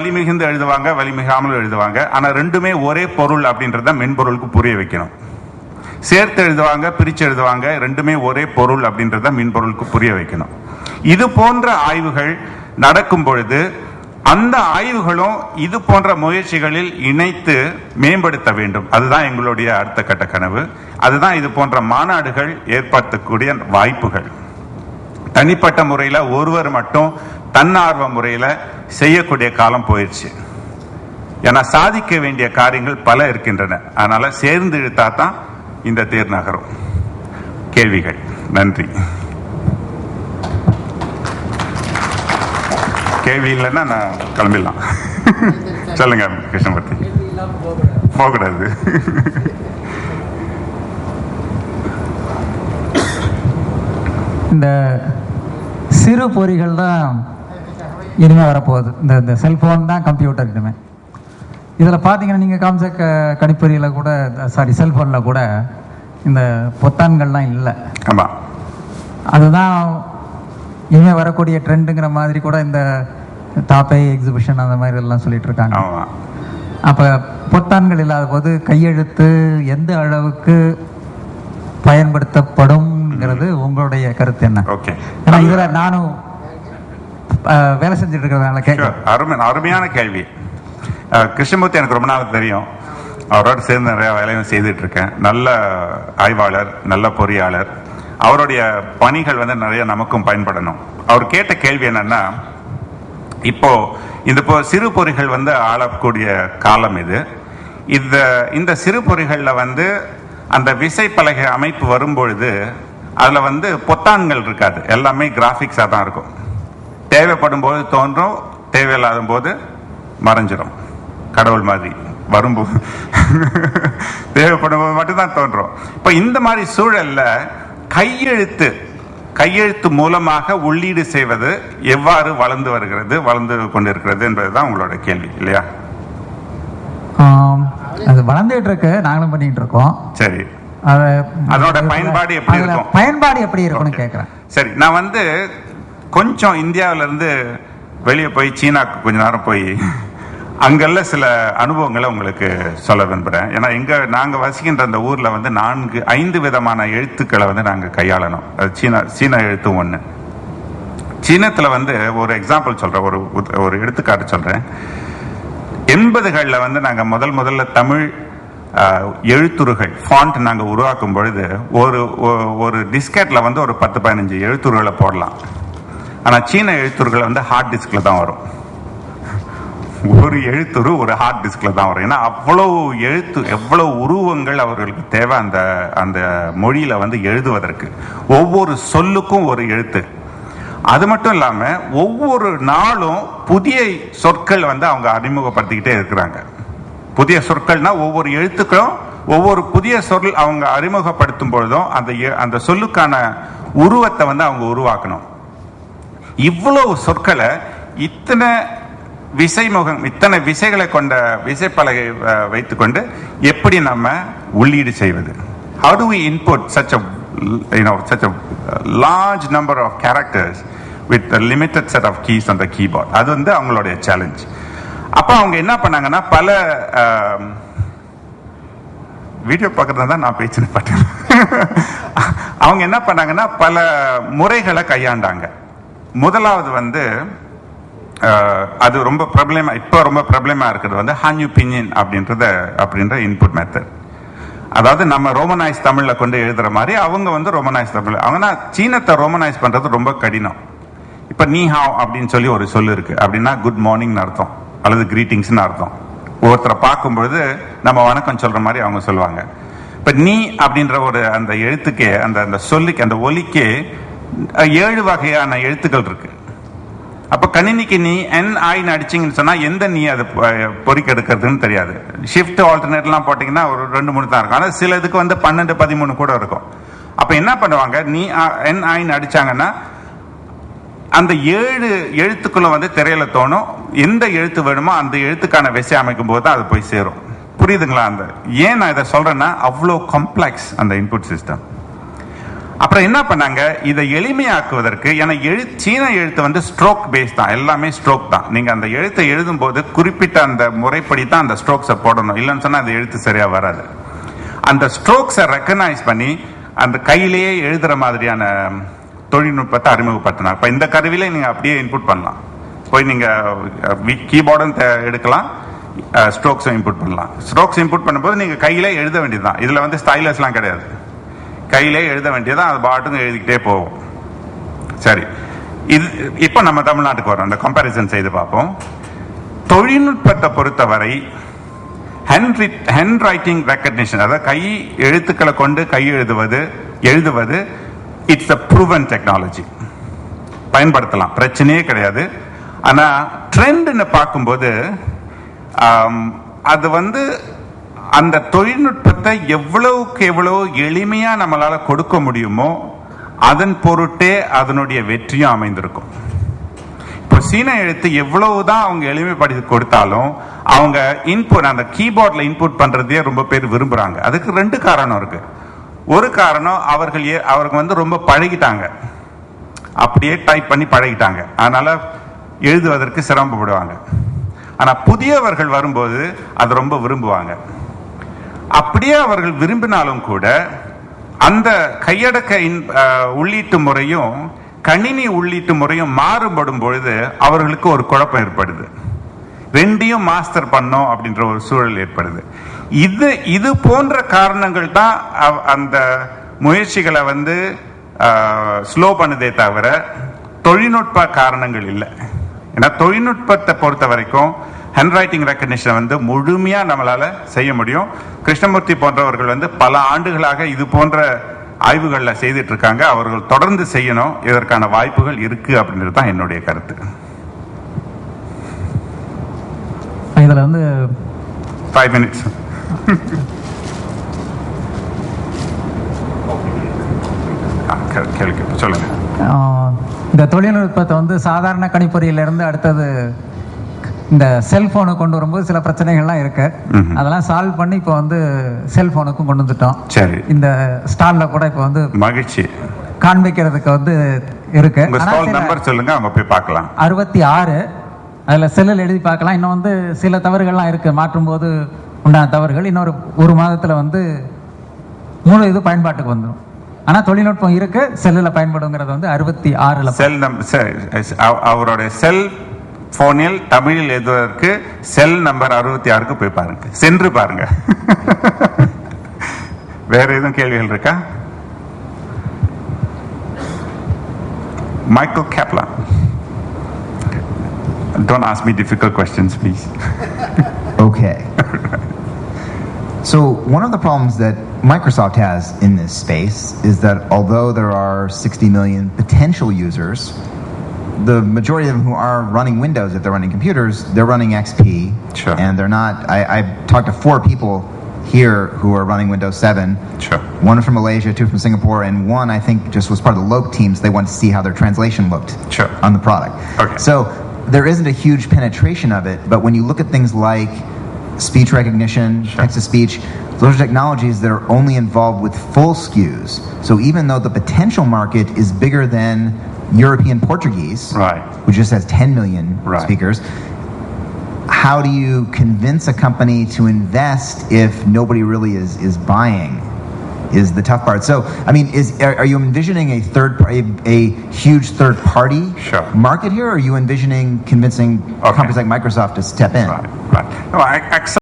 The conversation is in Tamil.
வலி மிகுந்து எழுதுவாங்க, வலி மிகாமல் எழுதுவாங்க. ஆனால் ரெண்டுமே ஒரே பொருள் அப்படின்றத மென்பொருளுக்கு புரிய வைக்கணும். சேர்த்து எழுதுவாங்க, பிரித்து எழுதுவாங்க, ரெண்டுமே ஒரே பொருள் அப்படின்றத மென்பொருளுக்கு புரிய வைக்கணும். இது போன்ற ஆய்வுகள் நடக்கும் பொழுது அந்த ஆய்வுகளும் இது போன்ற முயற்சிகளில் இணைத்து மேம்படுத்த வேண்டும். அதுதான் எங்களுடைய அடுத்த கட்ட கனவு. அதுதான் இது போன்ற மாநாடுகள் ஏற்படுத்தக்கூடிய வாய்ப்புகள். தனிப்பட்ட முறையில் ஒருவர் மட்டும் தன்னார்வ முறையில் செய்யக்கூடிய காலம் போயிடுச்சு. ஏன்னா சாதிக்க வேண்டிய காரியங்கள் பல இருக்கின்றன. அதனால சேர்ந்து இழுத்தா தான் இந்த தேர் நகரும். கேள்விகள்? நன்றி. கேள்வி இல்லைன்னா நான் கிளம்பிடலாம். சொல்லுங்க கிருஷ்ணமூர்த்தி. போகக்கூடாது. இந்த சிறு பொறிகள் தான் இனிமேல் வரப்போகுது. இந்த செல்ஃபோன் தான் கம்ப்யூட்டர் இனிமேல். இதில் பார்த்தீங்கன்னா நீங்கள் காமிச்ச கணிப்பொறியில் கூட, சாரி செல்ஃபோனில் கூட இந்த பொத்தான்கள்லாம் இல்லை. ஆமாம், அதுதான் இனிமேல் வரக்கூடிய ட்ரெண்டுங்கிற மாதிரி கூட இந்த தாப்பை எக்ஸிபிஷன் அந்த மாதிரி எல்லாம் சொல்லிட்டு இருக்காங்க. அப்போ பொத்தான்கள் இல்லாத போது கையெழுத்து எந்த அளவுக்கு பயன்படுத்தப்படும்ங்கிறது உங்களுடைய கருத்து என்ன? ஓகே, ஏன்னா இதில் நானும் வேலை செஞ்சுட்டு இருக்கிறதுனால கேட்க. அருமையான கேள்வி. கிருஷ்ணமூர்த்தி எனக்கு ரொம்ப நாள் தெரியும். அவரோட சேர்ந்து நிறைய வேலையும் செய்துட்டு இருக்கேன். நல்ல ஆய்வாளர், நல்ல பொறியாளர். அவருடைய பணிகள் நிறைய நமக்கும் பயன்படணும். அவர் கேட்ட கேள்வி என்னன்னா, இப்போ சிறு பொறிகள் ஆளக்கூடிய காலம் இது. இந்த சிறு பொறிகளில் அந்த விசைப்பலகை அமைப்பு வரும்பொழுது அதில் பொத்தான்கள் இருக்காது. எல்லாமே கிராஃபிக்ஸாக தான் இருக்கும். தேவைப்படும் போது தோன்றும், தேவையில்லாத போது மறைஞ்சிடும். கடவுள் மாதிரி வரும்போது தேவைப்படும் போது மட்டும்தான் தோன்றும். இப்போ இந்த மாதிரி சூழல்ல கையெழுத்து மூலமாக உள்ளீடு செய்வது எவ்வாறு வளர்ந்து கொண்டிருக்கிறது என்பதுதான் உங்களோட கேள்வி இல்லையா? அது வளர்ந்துட்டு இருக்கு, நாங்களும் பண்ணிட்டு இருக்கோம். சரி, அதோட பயன்பாடு எப்படி இருக்கும்? பயன்பாடு எப்படி இருக்கும்னு கேட்கிறேன். சரி, நான் கொஞ்சம் இந்தியாவில இருந்து வெளியே போய் சீனாக்கு கொஞ்ச நேரம் போய் அங்கெல்லாம் சில அனுபவங்களை உங்களுக்கு சொல்ல விரும்புகிறேன். ஏன்னா நாங்க வசிக்கின்ற அந்த ஊர்ல 4-5 விதமான எழுத்துக்களை நாங்க கையாளணும். அது சீன எழுத்து ஒண்ணு. சீனத்துல ஒரு எக்ஸாம்பிள் சொல்றேன், ஒரு எடுத்துக்காட்டு சொல்றேன். 80களில் நாங்க முதல்ல தமிழ் எழுத்துருகள் ஃபாண்ட் நாங்க உருவாக்கும் பொழுது ஒரு டிஸ்கெட்ல ஒரு 10-15 எழுத்துருகளை போடலாம். ஆனா சீன எழுத்துருகள் ஹார்ட் டிஸ்க்ல தான் வரும். ஒரு எழுத்துரு ஒரு ஹார்ட் டிஸ்க்ல தான் வரும். ஏன்னா அவ்வளவு எவ்வளவு உருவங்கள் அவர்களுக்கு தேவை அந்த மொழியில எழுதுவதற்கு. ஒவ்வொரு சொல்லுக்கும் ஒரு எழுத்து. அது மட்டும் இல்லாம ஒவ்வொரு நாளும் புதிய சொற்கள் அவங்க அறிமுகப்படுத்திக்கிட்டே இருக்கிறாங்க. புதிய சொற்கள்னா ஒவ்வொரு எழுத்துக்களும் ஒவ்வொரு புதிய சொல் அவங்க அறிமுகப்படுத்தும் பொழுதும் அந்த சொல்லுக்கான உருவத்தை அவங்க உருவாக்கணும். இவ்வளவு சொற்களை இத்தனை விசைகளை கொண்ட விசைப்பலகை வைத்துக்கொண்டு எப்படி நம்ம உள்ளீடு செய்வது? How do we input such a large number of characters with a limited set of keys on the keyboard? அது அவங்களுடைய சேலஞ்ச். அப்ப அவங்க என்ன பண்ணாங்கன்னா, பல வீடியோ பார்க்கறதா நான் பேச்சு பார்த்தேன். அவங்க என்ன பண்ணாங்கன்னா பல முறைகளை கையாண்டாங்க. முதலாவது அது ரொம்ப பிரபலமா இருக்கிறது ஹான்யூ பின்யின் அப்படின்ற இன்புட் மெத்தட். அதாவது நம்ம ரோமனைஸ் தமிழ்ல கொண்டு எழுதுற மாதிரி அவங்க ரோமனைஸ் தமிழ். அவங்க சீனத்தை ரோமனைஸ் பண்றது ரொம்ப கடினம். இப்ப நீ ஹாவ் அப்படின்னு சொல்லி ஒரு சொல்லு இருக்கு. அப்படின்னா குட் மார்னிங் அர்த்தம் அல்லது கிரீட்டிங்ஸ் அர்த்தம். ஒருத்தரை பார்க்கும்பொழுது நம்ம வணக்கம் சொல்ற மாதிரி அவங்க சொல்லுவாங்க. இப்ப நீ அப்படின்ற அந்த எழுத்துக்கே அந்த சொல்லுக்கு அந்த ஒலிக்கே 7 வகையான எழுத்துக்கள் இருக்கு. அப்ப கணினிக்கு நீ NI அடிச்சிங்கன்னு சொன்னா எந்த நீ அதை பொறிக்கெடுக்கிறதுன்னு தெரியாது. ஷிஃப்ட் ஆல்டர்னேட்லாம் போட்டீங்கன்னா ஒரு 2-3 தான் இருக்கும். ஆனால் சில இதுக்கு 12-13 கூட இருக்கும். அப்ப என்ன பண்ணுவாங்க, நீ NI அடிச்சாங்கன்னா அந்த 7 எழுத்துக்களும் திரையில தோணும். எந்த எழுத்து வேணுமோ அந்த எழுத்துக்கான விசை அமைக்கும் போது தான் அது போய் சேரும். புரியுதுங்களா? ஏன் நான் இதை சொல்றேன்னா, அவ்வளோ காம்ப்ளெக்ஸ் அந்த இன்புட் சிஸ்டம். அப்புறம் என்ன பண்ணாங்க, இதை எளிமையாக்குவதற்கு, ஏன்னா சீன எழுத்து வந்து ஸ்ட்ரோக் பேஸ் தான், எல்லாமே ஸ்ட்ரோக் தான். நீங்க அந்த எழுத்தை எழுதும் போது குறிப்பிட்ட அந்த முறைப்படி தான் அந்த ஸ்ட்ரோக்ஸை போடணும், இல்லைன்னு சொன்னா அந்த எழுத்து சரியா வராது. அந்த ஸ்ட்ரோக்ஸை ரெக்கக்னைஸ் பண்ணி அந்த கையிலேயே எழுதுற மாதிரியான தொழில்நுட்பத்தை அறிமுகப்படுத்தினார். இப்போ இந்த கருவியில நீங்க அப்படியே இன்புட் பண்ணலாம், போய் நீங்க கீபோர்டும் எடுக்கலாம், ஸ்ட்ரோக்ஸும் இன்புட் பண்ணலாம். ஸ்ட்ரோக்ஸ் இன்புட் பண்ணும்போது நீங்க கையிலே எழுத வேண்டியதுதான், இதுல வந்து ஸ்டைலஸ்லாம் கிடையாது, கையிலே எழுத வேண்டியதான், அது பாட்டுங்க எழுதிக்கிட்டே போகும். சரி, இது இப்போ நம்ம தமிழ்நாட்டுக்கு வரோம், அந்த கம்பேரிசன் செய்து பார்ப்போம். தொழில்நுட்பத்தை பொறுத்தவரை ஹேண்ட் ரைட்டிங் ரெக்கக்னிஷன், அதாவது கை எழுத்துக்களை கொண்டு கை எழுதுவது இட்ஸ் அ ப்ரூவன் டெக்னாலஜி, பயன்படுத்தலாம், பிரச்சனையே கிடையாது. ஆனா ட்ரெண்ட்னு பார்க்கும்போது அது வந்து அந்த தொழில்நுட்பத்தை எவ்வளவுக்கு எவ்வளவு எளிமையா நம்மளால கொடுக்க முடியுமோ அதன் பொருட்டே அதனுடைய வெற்றியும் அமைந்திருக்கும். இப்போ சீன எழுத்து எவ்வளவுதான் அவங்க எளிமைப்படுத்தி கொடுத்தாலும் அவங்க இன்புட், அந்த கீபோர்ட்ல இன்புட் பண்றதே ரொம்ப பேர் விரும்புறாங்க. அதுக்கு ரெண்டு காரணம் இருக்கு. ஒரு காரணம், அவர்கள் வந்து ரொம்ப பழகிட்டாங்க, அப்படியே டைப் பண்ணி பழகிட்டாங்க, அதனால எழுதுவதற்கு சிரமப்படுவாங்க. ஆனா புதியவர்கள் வரும்போது அது ரொம்ப விரும்புவாங்க. அப்படியே அவர்கள் விரும்பினாலும் கூட அந்த கையடக்க உள்ளீட்டு முறையும் கணினி உள்ளீட்டு முறையும் மாறுபடும் பொழுது அவர்களுக்கு ஒரு குழப்பம் ஏற்படுது. ரெண்டையும் மாஸ்டர் பண்ணோம் அப்படின்ற ஒரு சூழல் ஏற்படுது. இது போன்ற காரணங்கள் தான் அந்த முயற்சிகளை வந்து ஸ்லோ பண்ணுதே தவிர தொழில்நுட்ப காரணங்கள் இல்லை. ஏன்னா தொழில்நுட்பத்தை பொறுத்த வரைக்கும் ஹேண்ட் ரைட்டிங் ரெக்கக்னிஷன் வந்து முழுமையா நம்மளால செய்ய முடியும். கிருஷ்ணமூர்த்தி போன்றவர்கள் வந்து பல ஆண்டுகளாக இது போன்ற ஆய்வுகள்ல செய்துட்டு இருக்காங்க. அவர்கள் தொடர்ந்து செய்யணும், இதற்கான வாய்ப்புகள் இருக்கு அப்படின்றது தான் என்னுடைய கருத்து. இதுல வந்து 5 minutes. சொல்லுங்க. இந்த தொழில்நுட்பத்தை வந்து சாதாரண கணிப்பொறியிலிருந்து அடுத்தது இந்த செல்போனு கொண்டு வரும்போது சில பிரச்சனைகள்லாம் இருக்கு, அதெல்லாம் சால்வ் பண்ணி இப்போ வந்து செல்போனுக்கும் கொண்டு வந்துட்டோம். சரி, இந்த ஸ்டால்ல கூட இப்போ வந்து மகிழ்ச்சி காண்பிக்கிறதுக்கு வந்து இருக்கு. நம்பர் சொல்லுங்க, அவங்க போய் பார்க்கலாம். 66 அதுல செல்லில் எழுதி பார்க்கலாம். இன்னும் வந்து சில தவறுகள்லாம் இருக்கு, மாற்றும் போது உண்டான தவறுகள். இன்னொரு ஒரு மாதத்துல வந்து முழு இது பயன்பாட்டுக்கு வந்துடும். ஆனா தொழில்நுட்பம் இருக்கு, செல்லில் பயன்படுங்கிறது வந்து 66 செல் அவருடைய செல் போனில் தமிழில் எழுதுவதற்கு செல் நம்பர் 66க்கு போய் பாருங்க, சென்று பாருங்க. வேற எதுவும் கேள்விகள் இருக்கா? Michael Caplin. Don't ask me difficult questions, please. Okay. So one of the problems that Microsoft has in this space is that although there are 60 million potential users, the majority of them who are running Windows, if they're running computers, they're running XP. Sure. And they're not, I've talked to 4 people here who are running Windows 7. Sure. One from Malaysia, 2 from Singapore, and one I think just was part of the LOC teams. They wanted to see how their translation looked Sure. on the product. Okay. So there isn't a huge penetration of it, but when you look at things like speech recognition, Sure. text-to-speech, those are technologies that are only involved with full SKUs. So even though the potential market is bigger than European Portuguese, right, which just has 10 million right. speakers, how do you convince a company to invest if nobody really is buying? Is the tough part. So, I mean, are you envisioning a huge third party Sure. market here, or are you envisioning convincing companies like Microsoft to step in? Right. No,